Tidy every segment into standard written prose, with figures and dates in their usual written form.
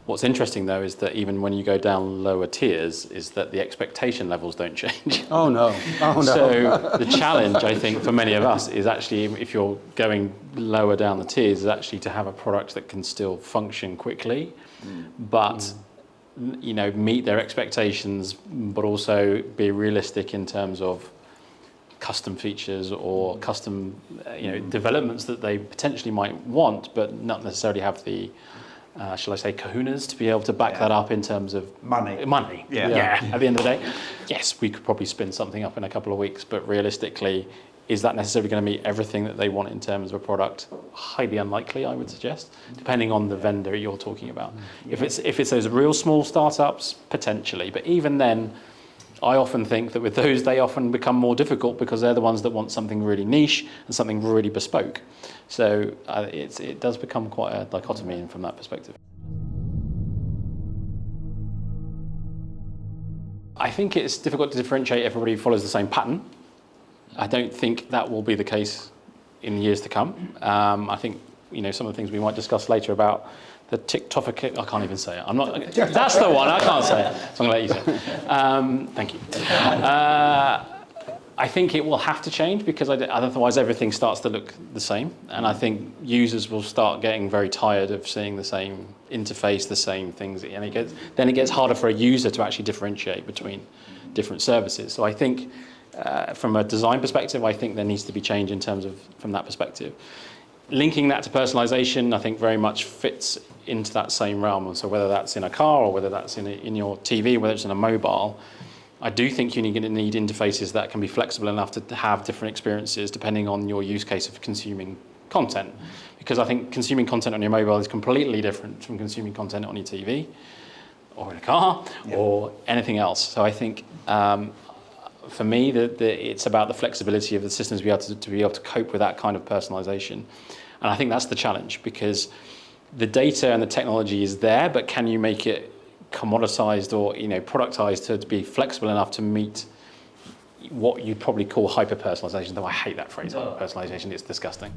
What's interesting though is that even when you go down lower tiers, is that the expectation levels don't change. Oh no, oh no. So the challenge, I think, for many of us is actually, if you're going lower down the tiers, is actually to have a product that can still function quickly, but meet their expectations, but also be realistic in terms of custom features or custom developments that they potentially might want, but not necessarily have the shall I say kahunas to be able to back that up in terms of money. Yeah. At the end of the day, yes, we could probably spin something up in a couple of weeks, but realistically, is that necessarily going to meet everything that they want in terms of a product? Highly unlikely, I would suggest, depending on the vendor you're talking about. If it's those real small startups, potentially, but even then, I often think that with those, they often become more difficult because they're the ones that want something really niche and something really bespoke. So it does become quite a dichotomy from that perspective. I think it's difficult to differentiate. Everybody follows the same pattern. I don't think that will be the case in years to come. I think some of the things we might discuss later about the TikTok. I can't even say it. I'm not. That's the one. I can't say it. So I'm going to let you say it. Thank you. I think it will have to change because otherwise everything starts to look the same, and I think users will start getting very tired of seeing the same interface, the same things, and it gets harder for a user to actually differentiate between different services. So I think from a design perspective, I think there needs to be change in terms of from that perspective. Linking that to personalization, I think very much fits into that same realm. So whether that's in a car or whether that's in your TV, whether it's in a mobile, I do think you're going to need interfaces that can be flexible enough to have different experiences depending on your use case of consuming content. Because I think consuming content on your mobile is completely different from consuming content on your TV or in a car or anything else. So I think for me, it's about the flexibility of the systems to be able to cope with that kind of personalization. And I think that's the challenge because the data and the technology is there, but can you make it commoditized or productized to be flexible enough to meet what you'd probably call hyper-personalization, though I hate that phrase, hyper-personalization, it's disgusting.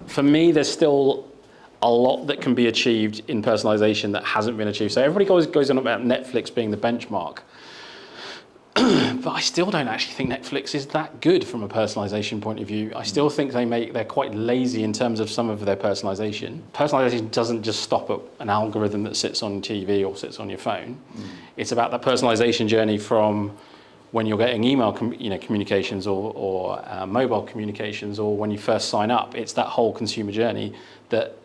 For me, there's still a lot that can be achieved in personalization that hasn't been achieved. So everybody always goes on about Netflix being the benchmark. But I still don't actually think Netflix is that good from a personalization point of view. I still think they're quite lazy in terms of some of their personalization. Personalization doesn't just stop at an algorithm that sits on TV or sits on your phone. It's about that personalization journey from when you're getting email communications or mobile communications or when you first sign up. It's that whole consumer journey that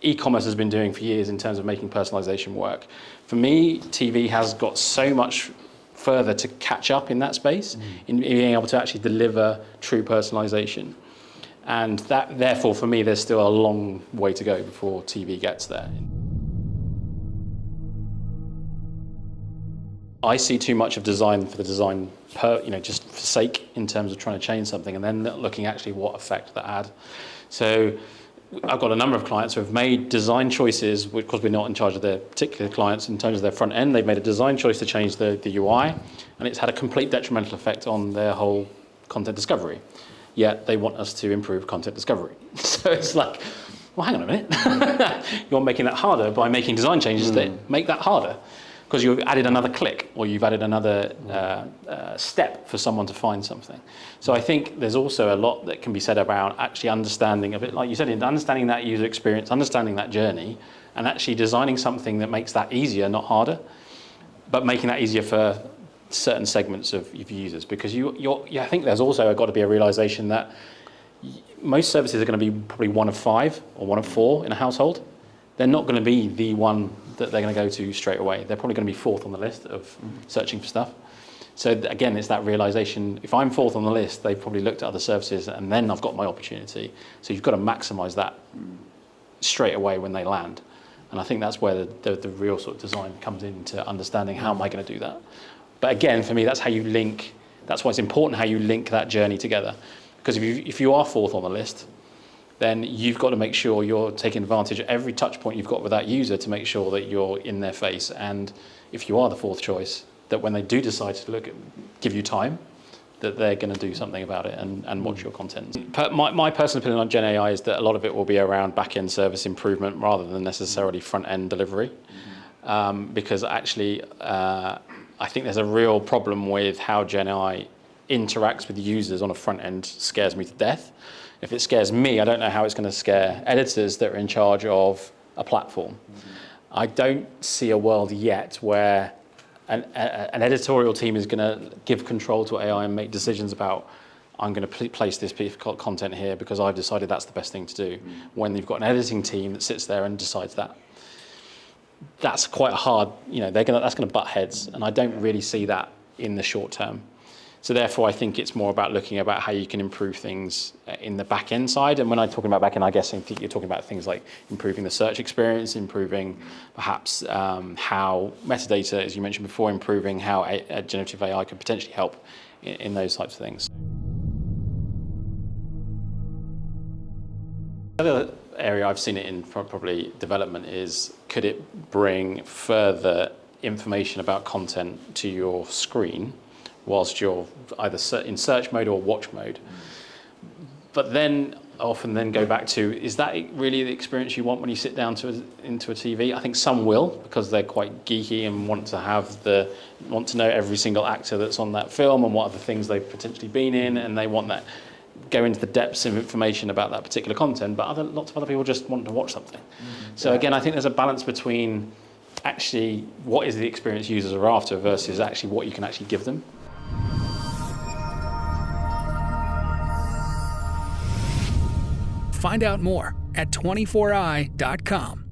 e-commerce has been doing for years in terms of making personalization work. For me, TV has got so much further to catch up in that space, in being able to actually deliver true personalization. And that, therefore, for me, there's still a long way to go before TV gets there. I see too much of design for the design, just for sake in terms of trying to change something and then looking actually what effect that had. So I've got a number of clients who have made design choices, because we're not in charge of their particular clients in terms of their front end. They've made a design choice to change the UI, and it's had a complete detrimental effect on their whole content discovery. Yet they want us to improve content discovery. So it's like, well, hang on a minute. You're making that harder by making design changes that make that harder, because you've added another click or you've added another step for someone to find something. So I think there's also a lot that can be said about actually understanding a bit, like you said, understanding that user experience, understanding that journey, and actually designing something that makes that easier, not harder, but making that easier for certain segments of users. Because I think there's also got to be a realization that most services are going to be probably one of 5 or one of 4 in a household. They're not going to be the one that they're going to go to straight away. They're probably going to be 4th on the list of searching for stuff. So again, it's that realization, if I'm 4th on the list, they've probably looked at other services and then I've got my opportunity. So you've got to maximize that straight away when they land. And I think that's where the real sort of design comes into understanding how am I going to do that. But again, for me, that's why it's important how you link that journey together. Because if you are 4th on the list, then you've got to make sure you're taking advantage of every touch point you've got with that user to make sure that you're in their face. And if you are the 4th choice, that when they do decide to give you time, that they're going to do something about it and watch your content. My personal opinion on Gen AI is that a lot of it will be around back-end service improvement rather than necessarily front-end delivery. Because actually, I think there's a real problem with how Gen AI interacts with users on a front end. Scares me to death. If it scares me, I don't know how it's going to scare editors that are in charge of a platform. I don't see a world yet where an editorial team is going to give control to AI and make decisions about, I'm going to place this piece of content here because I've decided that's the best thing to do. When you've got an editing team that sits there and decides that. That's quite hard, that's going to butt heads, and I don't really see that in the short term. So therefore, I think it's more about looking about how you can improve things in the back end side. And when I'm talking about back end, I guess I think you're talking about things like improving the search experience, improving perhaps how metadata, as you mentioned before, improving how generative AI could potentially help in those types of things. The other area I've seen it in probably development is, could it bring further information about content to your screen whilst you're either in search mode or watch mode? But then often go back to, is that really the experience you want when you sit down into a TV? I think some will, because they're quite geeky and want to know every single actor that's on that film and what other things they've potentially been in, and they want that, go into the depths of information about that particular content. But lots of other people just want to watch something. So again, I think there's a balance between actually what is the experience users are after versus actually what you can actually give them. Find out more at 24i.com.